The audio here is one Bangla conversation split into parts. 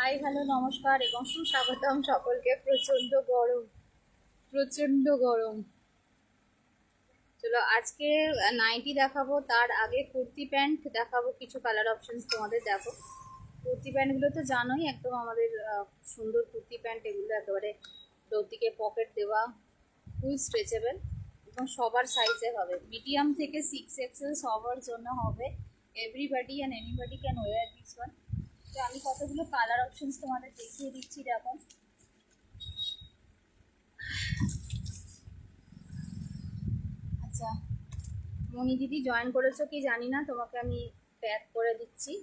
হাই হ্যালো নমস্কার এবং সুস্বাগতম সকলকে। প্রচন্ড গরম। চলো আজকে নাইটি দেখাবো, তার আগে কুর্তি প্যান্ট দেখাবো। কিছু কালার অপশনস তোমাদের দেখো। কুর্তি প্যান্টগুলো তো জানোই, একদম আমাদের সুন্দর কুর্তি প্যান্ট। এগুলো একেবারে দিকে পকেট দেওয়া, ফুল স্ট্রেচেবল এবং সবার সাইজে হবে। মিডিয়াম থেকে 6XL সবার জন্য হবে। Everybody and anybody can wear this one. তো আমি কতগুলো কালার অপশনস তোমাদের দেখিয়ে দিচ্ছি, দেখো। আচ্ছা, মনি দিদি জয়েন করেছো কি জানি না, তোমাকে আমি প্যাক করে দিচ্ছি।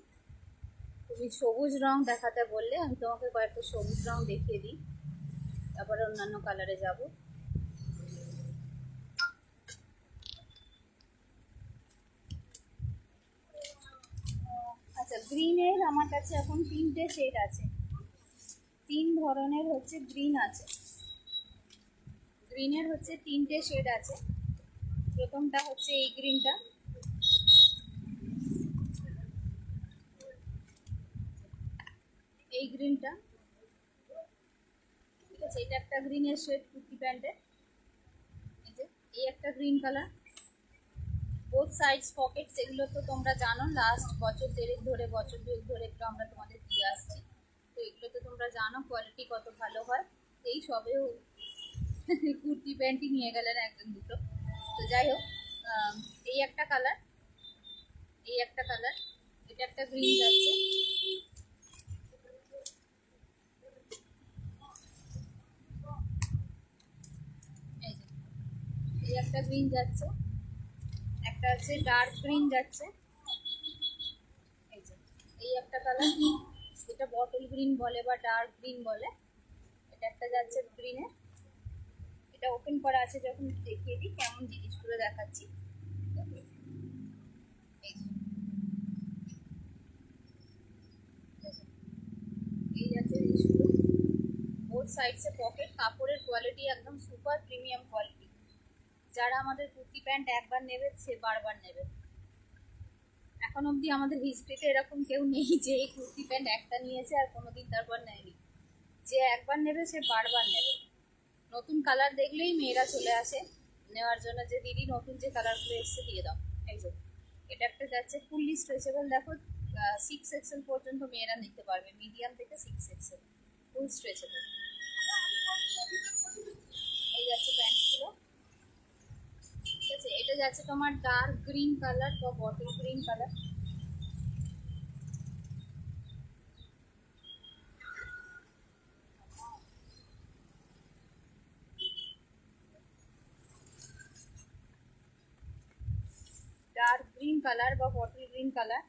তুমি সবুজ রং দেখাতে বললে, আমি তোমাকে কয়েকটা সবুজ রং দেখিয়ে দিই, তারপরে অন্যান্য কালারে যাব। আচ্ছা, গ্রিনের আমার কাছে এখন 3টে শেড আছে। 3 ধরনের হচ্ছে গ্রিন আছে। গ্রিনের হচ্ছে 3টে শেড আছে। প্রথমটা হচ্ছে এই গ্রিনটা, এই গ্রিনটা, ঠিক আছে। এটা একটা গ্রিনের শেড কুর্তি প্যান্টের। এই একটা green colour, both sides Pockets. এগুলো তো তোমরা জানো, লাস্ট বছর দেড়েক ধরে, বছর দুয়েক ধরে এগুলো আমরা তোমাদের দিয়ে আসছি। তো এগুলো তো তোমরা জানো কোয়ালিটি কত ভালো হয়। এই সবেও কুর্তি প্যান্টই নিয়ে গেলেন একজন দুটো। তো যাই হোক, এই একটা কালার, এই একটা কালার, এটা একটা গ্রিন যাচ্ছে। এই একটা গ্রিন যাচ্ছে, একটা হচ্ছে ডার্ক গ্রিন যাচ্ছে। এই একটা কালার, এটা বটল গ্রিন বলে বা ডার্ক গ্রিন বলে। এটা একটা যাচ্ছে গ্রিনের। এটা ওপেন করা আছে, যখন দেখিয়ে দিই কেমন জিনিসগুলো দেখাচ্ছি। এই যাচ্ছে জিনিসগুলো, বোথ সাইডসে পকেট। কাপড়ের কোয়ালিটি একদম সুপার প্রিমিয়াম কোয়ালিটি। যারা আমাদের কুর্তি প্যান্ট একবার নেবে সে বারবার নেবে। এখন অবধি আমাদের হিস্ট্রিতে এরকম কেউ নেই যে এই কুর্তি প্যান্ট একটা নিয়েছে আর কোনোদিন তারপর নেয়নি। যে একবার নেবে সে বারবার নেবে। নতুন কালার দেখলেই মেয়েরা চলে আসে নেওয়ার জন্য, যে দিদি নতুন যে কালারগুলো এসছে দিয়ে দাও। এই যে এটা একটা যাচ্ছে ফুললি স্ট্রেচেবল, দেখো 6XL পর্যন্ত মেয়েরা নিতে পারবে, মিডিয়াম থেকে 6XL ফুল স্ট্রেচেবল। এই যাচ্ছে প্যান্টগুলো, ঠিক আছে। এটা যাচ্ছে তোমার ডার্ক গ্রিন কালার বা bottle green colour. Dark green colour বা বটল গ্রিন কালার,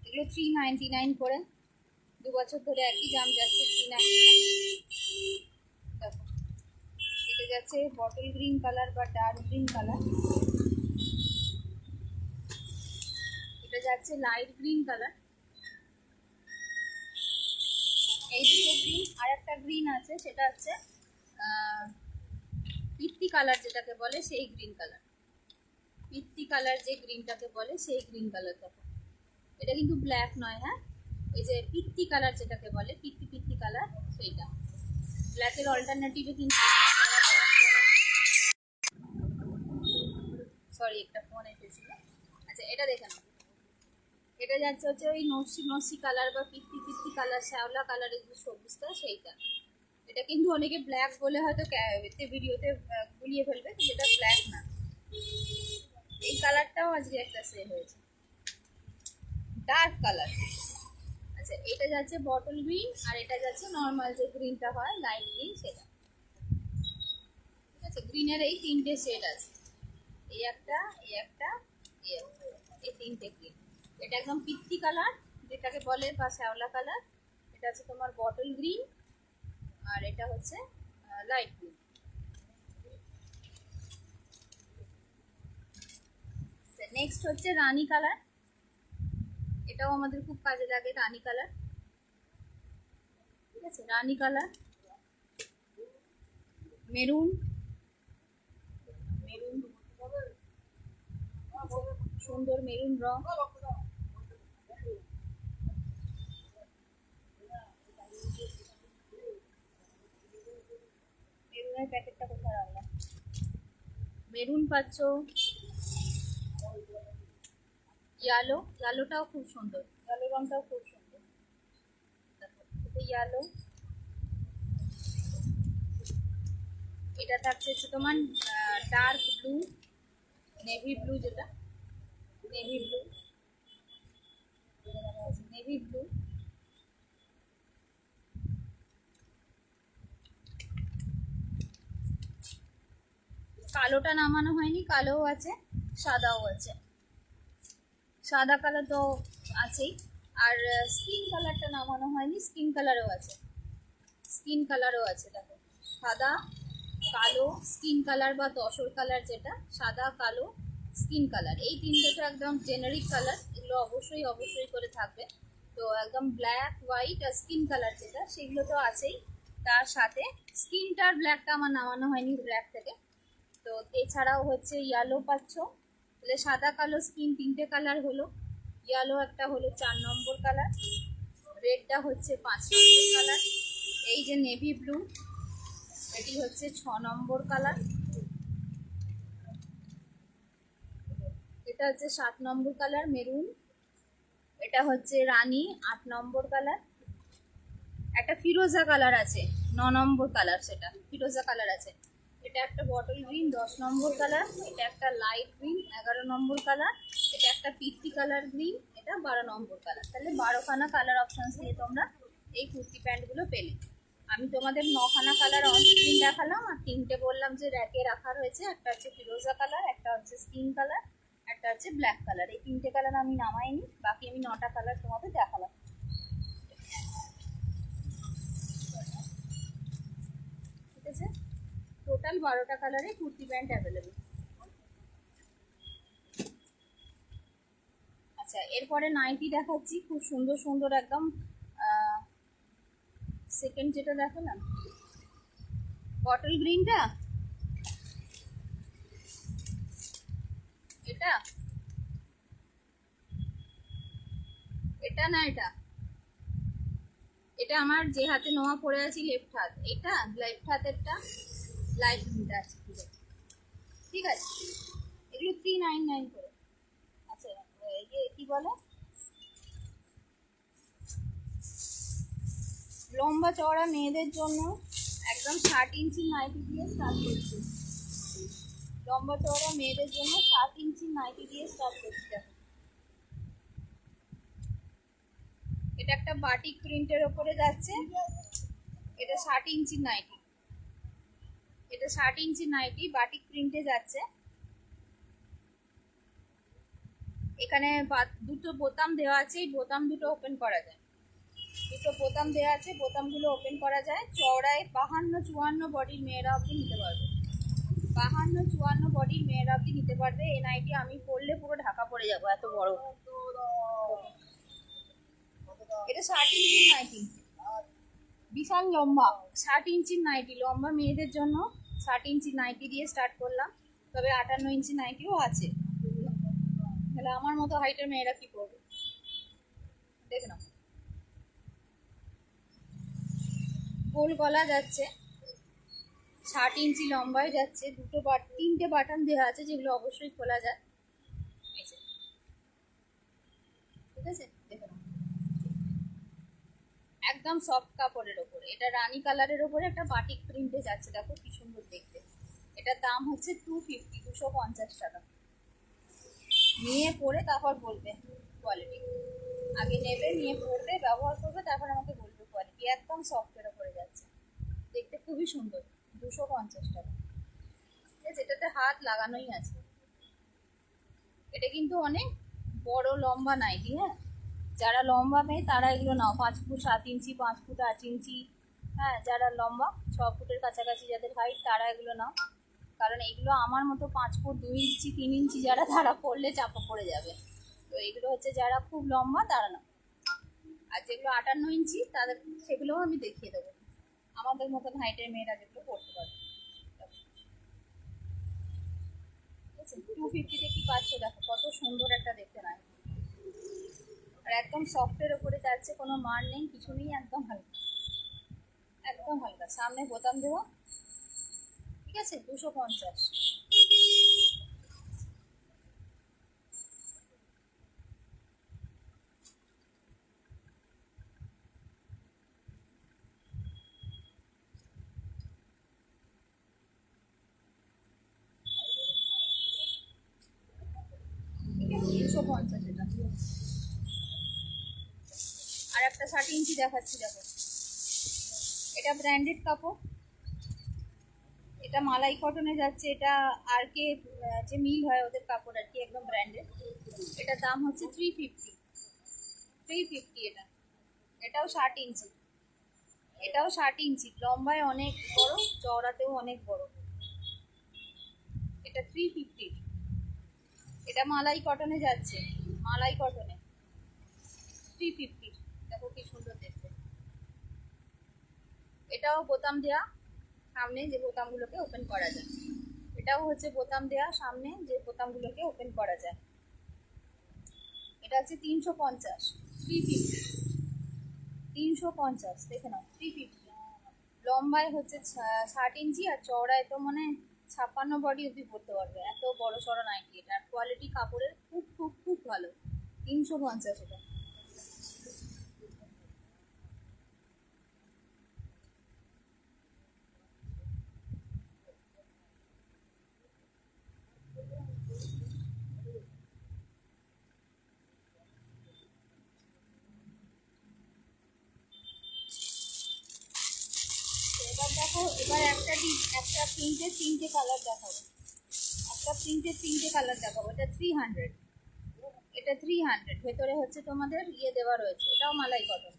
এগুলো 399 করে। 2 বছর ধরে একই দাম যাচ্ছে, 399। দেখো, এটা যাচ্ছে বটল গ্রিন কালার বা ডার্ক গ্রিন কালার। এটা যাচ্ছে লাইট গ্রিন কালার। এই দুটো গ্রিন, আর একটা গ্রিন আছে, সেটা হচ্ছে পিত্তি কালার যেটাকে বলে, সেই গ্রিন কালার। পিত্তি কালার যে গ্রিনটাকে বলে সেই গ্রিন কালার। দেখো, এটা কিন্তু ব্ল্যাক নয়, হ্যাঁ, এই যে পিত্তি কালার যেটাকে বলে, পিত্তি পিত্তি কালার, সেইটা। ব্ল্যাকের অল্টারনেটিভে কিন্তু, সরি একটা ফোন এসেছিল। আচ্ছা, এটা দেখে নাও। এটা যাচ্ছে হচ্ছে ওই নসি নসি কালার বা পিত্তি পিত্তি কালার, শ্যাওলা কালারের যে সবুজটা, সেইটা। এটা কিন্তু অনেকে ব্ল্যাক বলে হয়তো ভিডিওতে গুলিয়ে ফেলবে, কিন্তু এটা ব্ল্যাক না। এই কালারটাও আজকে একটা সেল হয়েছে, ডার্ক কালার। আচ্ছা, এটা যাচ্ছে বটল গ্রিন, আর এটা যাচ্ছে নর্মাল যে গ্রিনটা হয়, লাইট গ্রিন, সেটা। ঠিক আছে, গ্রিনের এই 3টে শেড আছে। এই একটা, এই একটা, এই একটা, এই 3টে গ্রিন। এটা একদম পিত্তি কালার যেটাকে বলে, বা শ্যাওলা কালার। এটা হচ্ছে তোমার বটল গ্রিন, আর এটা হচ্ছে লাইট গ্রিন। নেক্সট হচ্ছে রানী কালার। এটাও আমাদের খুব কাজে লাগে, রানী কালার। ঠিক আছে, রানী কালার, মেরুন, মেরুন, সুন্দর মেরুন রং। মেরুন পাচ্ছ, ইয়ালোটাও খুব সুন্দর, ইয়ালো রংটাও খুব সুন্দর। ইয়ালো, এটা থাকছে হচ্ছে তোমার ডার্ক ব্লু, নেভি ব্লু, যেটা নেভি ব্লু, নেভি ব্লু, কালোটা নামানো হয়নি, কালোও আছে, সাদাও আছে। সাদা কালার তো আছেই, আর স্কিন কালারটা নামানো হয়নি, স্কিন কালারও আছে, স্কিন কালারও আছে। দেখো, সাদা, কালো, স্কিন কালার বা তসর কালার, যেটা সাদা, কালো, স্কিন কালার, এই তিনটেটা একদম জেনারিক কালার, এগুলো অবশ্যই অবশ্যই করে থাকবে। তো একদম ব্ল্যাক, হোয়াইট আর স্কিন কালার যেটা, সেগুলো তো আছেই। তার সাথে স্কিনটার ব্ল্যাকটা আমার নামানো হয়নি ব্ল্যাক থেকে। তো এছাড়াও হচ্ছে ইয়েলো পাচ্ছ, তাহলে সাদা, কালো, স্কিন তিনটে কালার হলো। ইয়েলো একটা হলো 4 নম্বর কালার, রেডটা হচ্ছে 5 নম্বর কালার, এই যে নেভি ব্লু, এটি হচ্ছে 6 নম্বর কালার, এটা হচ্ছে 7 নম্বর কালার মেরুন, এটা হচ্ছে রানী 8 নম্বর কালার, একটা ফিরোজা কালার আছে 9 নম্বর কালার, সেটা ফিরোজা কালার আছে, এটা একটা বটল গ্রিন 10 নম্বর কালার, এটা একটা লাইট গ্রিন 11 নম্বর কালার, এটা একটা পিত্তি কালার গ্রিন, এটা 12 নম্বর কালার। তাহলে 12খানা কালার অপশন দিয়ে তোমরা এই কুর্তি প্যান্টগুলো পেলে। আমি তোমাদের 9খানা কালার অন স্ক্রিন দেখালাম, আর 3টে বললাম যে র্যাকে রাখা রয়েছে, একটা হচ্ছে ফিরোজা কালার, একটা হচ্ছে স্কিন কালার, একটা হচ্ছে ব্ল্যাক কালার। এই 3টে কালার আমি নামাইনি, বাকি আমি 9টা কালার তোমাদের দেখালাম। ঠিক আছে, টোটাল 12টা কালারে কুর্তি প্যান্ট অ্যাভেলেবেল। আচ্ছা, এরপরে নাইটি দেখাচ্ছি, খুব সুন্দর সুন্দর একদম। সেকেন্ড যেটা দেখালাম বটল গ্রিনটা, এটা এটা না, এটা এটা আমার যে হাতে নোয়া পড়ে আছি লেফট হাত, এটা লেফট হাতেরটা লাইট গ্রিনটা আছে। ঠিক আছে, এগুলো 399 করে। আচ্ছা, এই যে কি বলে, লম্বা চওড়া মেয়েদের জন্য একদম 60 ইঞ্চি নাইটি দিয়ে স্টার্ট করছি। লম্বা চওড়া মেয়েদের জন্য 60 ইঞ্চি নাইটি দিয়ে স্টার্ট করছি। এটা একটা বাটিক প্রিন্টের ওপরে যাচ্ছে, এটা 60 ইঞ্চি নাইটি, এটা 60 ইঞ্চি নাইটি বাটিক প্রিন্টে যাচ্ছে। এখানে দুটো বোতাম দেওয়া আছে, এই বোতাম দুটো ওপেন করা যায়, দুটো বোতাম দেওয়া আছে, বোতামগুলো ওপেন করা যায়। চওড়ায় 52-54 বডির মেয়েরা অবধি নিতে পারবে, 52-54 বডির মেয়েরা অবধি নিতে পারবে। এই নাইটি আমি পরলে পুরো ঢাকা পড়ে যাবো, এত বড়। এটা 60 ইঞ্চির নাইটি, বিশাল লম্বা, 60 ইঞ্চির নাইটি, লম্বা মেয়েদের জন্য 60 ইঞ্চি নাইটি দিয়ে স্টার্ট করলাম। তবে 58 ইঞ্চি নাইটিও আছে, তাহলে আমার মতো হাইটের মেয়েরা কি করবে দেখে নাও। গোল গলা যাচ্ছে, 60 ইঞ্চি লম্বায় যাচ্ছে, তিনটে বাটন দেওয়া আছে, যেগুলো অবশ্যই খোলা যায়। ঠিক আছে, দেখে নাও, একদম সফট কাপড়ের ওপরে, এটা রানী কালারের ওপরে একটা বাটিক প্রিন্টে যাচ্ছে, দেখো কি সুন্দর দেখতে। এটার দাম হচ্ছে 250 টাকা। নিয়ে পরে তারপর বলবে কোয়ালিটি, আগে নেবে, নিয়ে পড়বে, ব্যবহার করবে, তারপর আমাকে বলবে কোয়ালিটি। একদম সফটের ওপরে যাচ্ছে, দেখতে খুবই সুন্দর। 250 টাকা, ঠিক আছে, এটাতে হাত লাগানোই আছে। এটা কিন্তু অনেক বড় লম্বা নাইটি, হ্যাঁ, যারা লম্বা মেয়ে তারা এগুলো নাও, 5 ফুট 7 ইঞ্চি, 5 ফুট 8 ইঞ্চি, হ্যাঁ, যারা লম্বা 6 ফুটের কাছাকাছি যাদের হাইট, তারা এগুলো নাও। কারণ এগুলো আমার মতো 5 ফুট 2 ইঞ্চি 3 ইঞ্চি যারা, তারা পরলে চাপা পড়ে যাবে। তো এগুলো হচ্ছে যারা খুব লম্বা তারা নাও। আর যেগুলো 58 ইঞ্চি তাদের, সেগুলোও আমি দেখিয়ে দেবো, আমাদের মতন হাইটের মেয়েরা যেগুলো পড়তে পারবে। 250-তে কি পাচ্ছ, দেখো কত সুন্দর একটা দেখতে নাই। আর একদম সফটের ওপরে যাচ্ছে, কোনো মার নেই, কিছু নেই, একদম হালকা, একদম হালকা। সামনে বোতাম দেওয়া, ঠিক আছে, 250। 350 এটা। আর একটা 60 ইঞ্চি দেখাচ্ছি, দেখো এটা ব্র্যান্ডেড কাপড়, এটা মালাই কটনে যাচ্ছে, এটা আর কে যে মিল হয় ওদের কাপড় আর কি, একদম ব্র্যান্ডেড। এটার দাম হচ্ছে 350। 350 এটা। এটাও 60 ইঞ্চি, এটাও 60 ইঞ্চি, লম্বায় অনেক বড়, চওড়াতেও অনেক বড়। এটা 350। এটা মালাই কটনে যাচ্ছে, মালাই কটনে 350। দেখো কি সুন্দর দেখতে। এটাও বোতাম দেয়া, সামনে যে বোতামগুলোকে ওপেন করা যায়। এটাও হচ্ছে বোতাম দেয়া, সামনে যে বোতামগুলোকে ওপেন করা যায়। এটা হচ্ছে 350। 350, 350 দেখে নাও, 350। লম্বায় হচ্ছে 60 ইঞ্চি, আর চওড়ায় তো মানে 56 বডি অব্দি পরতে পারবে, এত বড় সড়ো নাইটি এটা। আর কোয়ালিটি কাপড়ের খুব খুব খুব ভালো। 350 এটা। এবার দেখো, এবার একটা তিনটে কালার দেখাবো, একটা তিনটে কালার দেখাবো। এটা 300, এটা 300। ভেতরে হচ্ছে তোমাদের ইয়ে দেওয়া রয়েছে, এটাও মালাই কটন।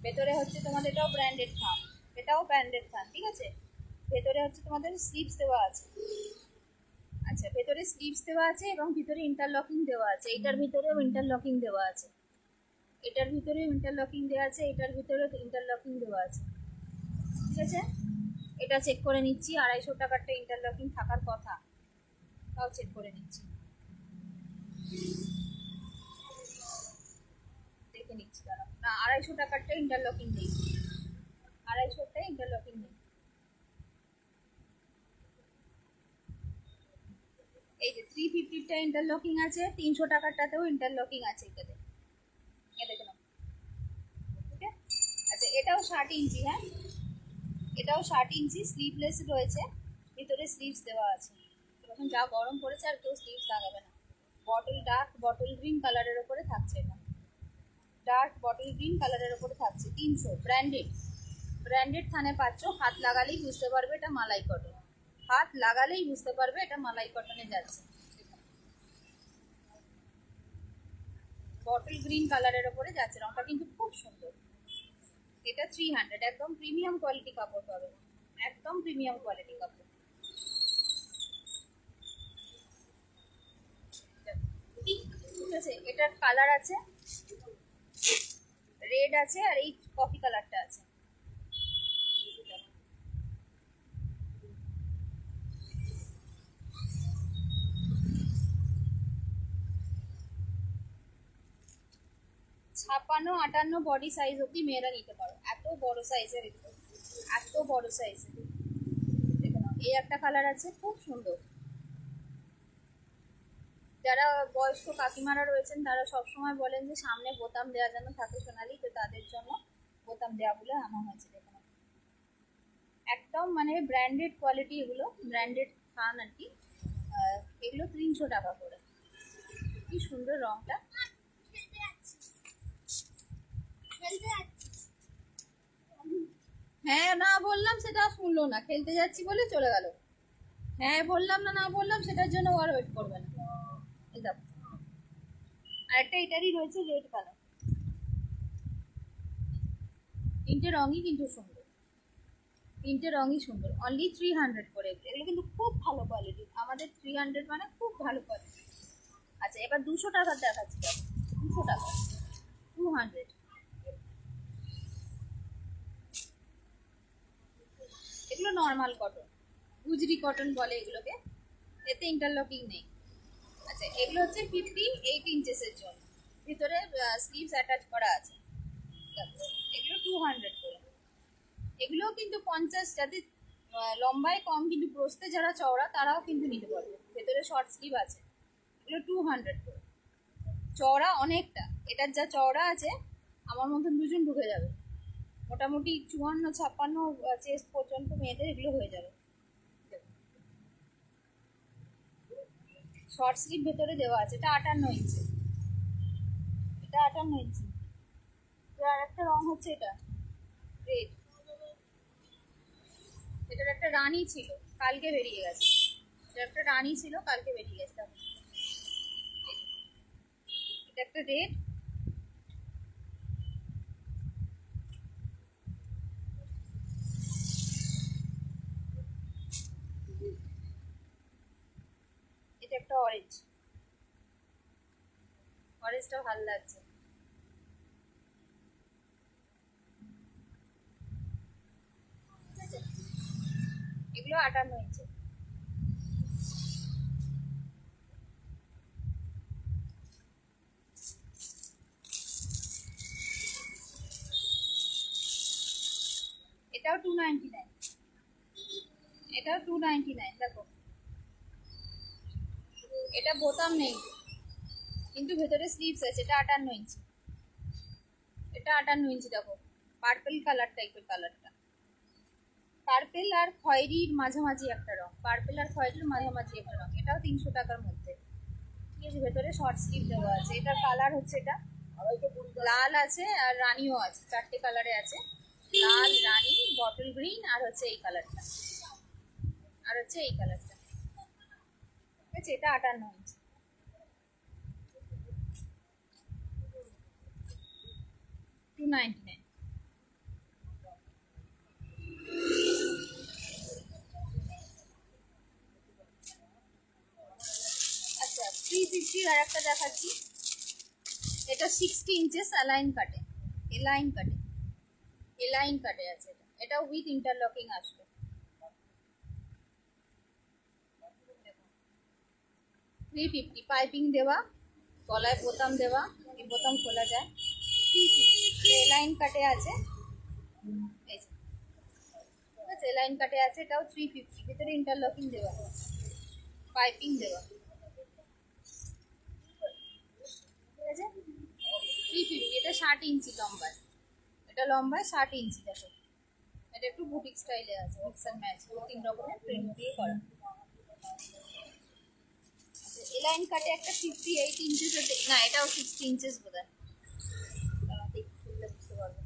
ভেতরে হচ্ছে তোমাদের, এটাও ব্র্যান্ডেড থান, এটাও ব্র্যান্ডেড থান, ঠিক আছে। ভেতরে হচ্ছে তোমাদের স্লিভস দেওয়া আছে। আচ্ছা, ভেতরে স্লিভস দেওয়া আছে এবং ভিতরে ইন্টারলকিং দেওয়া আছে। এটার ভিতরেও ইন্টারলকিং দেওয়া আছে, এটার ভিতরেও ইন্টারলকিং দেওয়া আছে, এটার ভিতরেও ইন্টারলকিং দেওয়া আছে, ঠিক আছে। এটা চেক করে নিচ্ছি, 250 টাকারটা ইন্টারলকিং থাকার কথা, তাও চেক করে নিচ্ছি, দেখে নিচ্ছি দাঁড়াও। না, 250 টাকারটা ইন্টারলকিং নেই, 250টা ইন্টারলকিং নেই। এই যে 350টা ইন্টারলকিং আছে, 300 টাকারটাতেও ইন্টারলকিং আছে, এটাতে এ দেখে নাও, ঠিক আছে। আচ্ছা, এটাও 60 ইঞ্চি, হ্যাঁ এটাও 60 ইঞ্চি, স্লিভলেস রয়েছে, ভিতরে স্লিভস দেওয়া আছে। এখন যা গরম পড়েছে আর কেউ স্লিভস লাগাবে না। ডার্ক বটল গ্রিন কালারের ওপরে থাকছে এটা, ডার্ক বটল গ্রিন কালারের ওপরে থাকছে। 300, ব্র্যান্ডেড, ব্র্যান্ডেড থানে পাচ্ছ। হাত লাগালেই বুঝতে পারবে এটা মালাই কটন, হাত লাগালেই বুঝতে পারবে এটা মালাই কটনে যাচ্ছে। বটল গ্রিন কালারের ওপরে যাচ্ছে, রংটা কিন্তু খুব সুন্দর। এটা 300, একদম প্রিমিয়াম কোয়ালিটি কাপড় পাবে, একদম প্রিমিয়াম কোয়ালিটি কাপড়। ঠিক আছে, এটার কালার আছে, রেড আছে, আর এই কফি কালারটা আছে। ছাপান্ন 58 বডি সাইজ অব্দি মেয়েরা নিতে পারো, এত বড় সাইজের, এত বড় সাইজের। দেখে নাও, এই একটা কালার আছে, খুব সুন্দর। যারা বয়স্ক কাকিমারা রয়েছেন তারা সবসময় বলেন যে সামনে বোতাম দেওয়া যেন থাকে সোনালি, তো তাদের জন্য বোতাম দেওয়া বলে আনা হয়েছে। দেখুন, একদম মানে ব্র্যান্ডেড কোয়ালিটি, এগুলো ব্র্যান্ডেড থান আর কি। এগুলো 300 টাকা করে। কি সুন্দর রংটা। হ্যাঁ, না বললাম সেটা শুনলো না, খেলতে যাচ্ছি বলে চলে গেল। হ্যাঁ বললাম না, না বললাম সেটার জন্য আর ওয়েট করবে না। এই দেখো, আর একটা এটারই রয়েছে রেড কালার। তিনটে রঙই কিন্তু সুন্দর, তিনটে রঙই সুন্দর। অনলি 300 করে, এগুলো কিন্তু খুব ভালো কোয়ালিটি। আমাদের 300 মানে খুব ভালো কোয়ালিটি। আচ্ছা, এবার 200 টাকার দেখাচ্ছি, 200 টাকা, 200। এগুলো নর্মাল কটন, গুজরি কটন বলে এগুলোকে, এতে ইন্টারলকিং নেই। আচ্ছা, এগুলো হচ্ছে 58 ইঞ্চেসের জন্য, ভিতরে স্লিভস অ্যাটাচ করা আছে। এগুলো 200 করে। এগুলোও কিন্তু 50, যাদের লম্বায় কম কিন্তু প্রস্থে যারা চওড়া তারাও কিন্তু নিতে পারবে, ভেতরে শর্ট স্লিভ আছে। এগুলো 200 করে। চওড়া অনেকটা, এটার যা চওড়া আছে আমার মতন দুজন ঢুকে যাবে, মোটামুটি 54-56 চেস্ট পর্যন্ত মেয়েদের এগুলো হয়ে যাবে। শর্ট স্লিভ ভেতরে দেওয়া আছে, এটা 58 ইঞ্চি, ইঞ্চি। আর একটা রং হচ্ছে এটা রেড, এটার একটা রানী ছিল, কালকে বেরিয়ে গেছে। এটা একটা রানী ছিল, কালকে বেরিয়ে গেছে। এটা একটা রেড, এটা একটা অরেঞ্জ, অরেঞ্জটা ভালো লাগছে। এগুলো 58 ইঞ্চি। এটাও 299, এটাও 299। দেখো এটা বোতাম নেই কিন্তু ভেতরে স্লিভস আছে। এটা 58 ইঞ্চি, এটা 58 ইঞ্চি। দেখো পার্পল কালার টাইপের, কালারটা পার্পেল আর খয়েরির মাঝামাঝি একটা রং, পার্পেল আর খয়েরির মাঝামাঝি একটা রং। এটাও 300 টাকার মধ্যে। ঠিক আছে, ভেতরে শর্ট স্লিভ দেওয়া আছে। এটার কালার হচ্ছে এটা লাল আছে আর রানিও আছে, 4টে কালারে আছে। লাল, রানী, বটল গ্রিন আর হচ্ছে এই কালারটা, আর হচ্ছে এই কালারটা। ঠিক আছে, এটা 58 ইঞ্চি, 299। আচ্ছা 350 আর একটা দেখাচ্ছি। এটা 60 ইঞ্চেস অ্যালাইন কাটে, এলাইন কাটে, এলাইন কাটে আছে। এটাও উইথ ইন্টারলকিং আসবে। 350, পাইপিং দেওয়া, গলায় বোতাম দেওয়া, এই বোতাম খোলা যায়। 350 এলাইন কাটে আছে, এই যে ঠিক আছে, এলাইন কাটে আছে। এটাও 350, ভিতরে ইন্টারলকিং দেওয়া, পাইপিং দেওয়া। ঠিক আছে, 350। এটা 60 ইঞ্চি লম্বা, এটা লম্বায় 60 ইঞ্চি। দেখো এটা একটু বুটিক স্টাইলে আছে, মিক্স অ্যান্ড ম্যাচ, 3 রকমের প্রিন্ট দিয়ে করা। এলাইন কাটে একটা 58 ইঞ্চেস, না এটাও 60 ইঞ্চেস বোধ হয়। খুললে বুঝতে পারবো।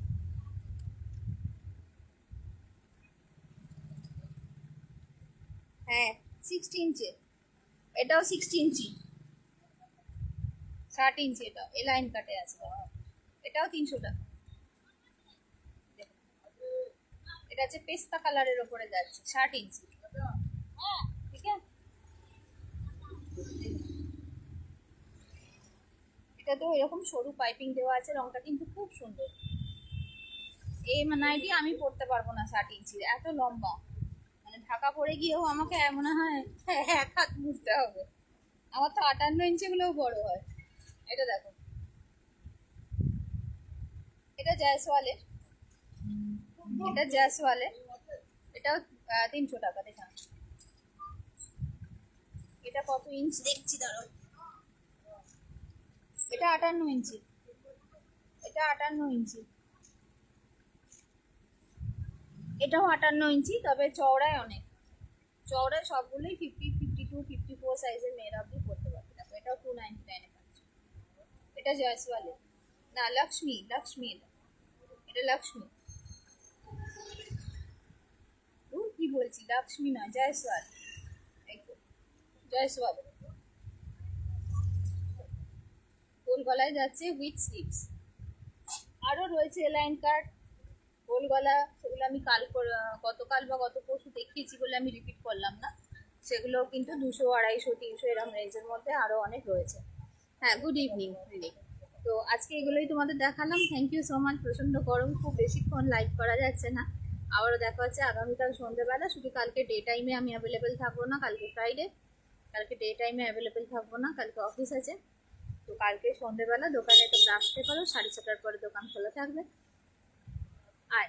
হ্যাঁ 60 ইঞ্চি, এটাও 60 ইঞ্চি, 60 ইঞ্চি। এটাও এলাইন কাটে আছে, এটাও 300 টাকা। এটা হচ্ছে পেস্তা কালারের ওপরে যাচ্ছে, 60 ইঞ্চি। ঠিক আছে, এটাতেও এরকম সরু পাইপিং দেওয়া আছে, রংটা কিন্তু খুব সুন্দর। এই নাইটি আমি পরতে পারবো না, 60 ইঞ্চির এত লম্বা, মানে ঢাকা পরে গিয়েও আমাকে মনে হয় 1 হাত মুছতে হবে। আমার তো 58 ইঞ্চি গুলোও বড় হয়। এটা দেখো, এটা জয়সওয়ালের, এটা জয়সওয়ালের, এটাও 300 টাকা। দেখা এটা কত ইঞ্চ দেখছি, দাঁড়ো। এটা 58 ইঞ্চি, এটা 58 ইঞ্চি, এটাও 58 ইঞ্চি, তবে চওড়ায় অনেক, চওড়ায় সবগুলোই 50, 52, 54 সাইজের মেয়েরা অব্দি পড়তে পারবে। দেখো এটাও 299 এ পাচ্ছ। এটা জয়সওয়ালের, না লক্ষ্মী, লক্ষ্মী, এটা লক্ষ্মী। কি বলছি, লক্ষ্মী না, জয়সওয়াল, জয়সওয়াল। গোল গলায় যাচ্ছে উইথ স্লিভস। আরও রয়েছে এলাইন কাট, গোল গলা, সেগুলো আমি গতকাল বা গত পরশু দেখিয়েছি বলে আমি রিপিট করলাম না। সেগুলো কিন্তু 200, 250, 300 এরকম রেঞ্জের মধ্যে আরও অনেক রয়েছে। হ্যাঁ, গুড ইভিনিং রিলি। তো আজকে এগুলোই তোমাদের দেখালাম। Thank you so much. প্রচণ্ড গরম, খুব বেশিক্ষণ লাইভ করা যাচ্ছে না। আবারও দেখা হচ্ছে আগামীকাল সন্ধ্যেবেলা। শুধু কালকে ডে টাইমে আমি অ্যাভেলেবেল থাকবো না, কালকে ফ্রাইডে, কালকে ডে টাইমে অ্যাভেলেবেল থাকবো না, কালকে অফিস আছে। তো কালকে সন্ধ্যেবেলা দোকানে তোমরা আসতে পারো, 6:30টার পরে দোকান খোলা থাকবে। আর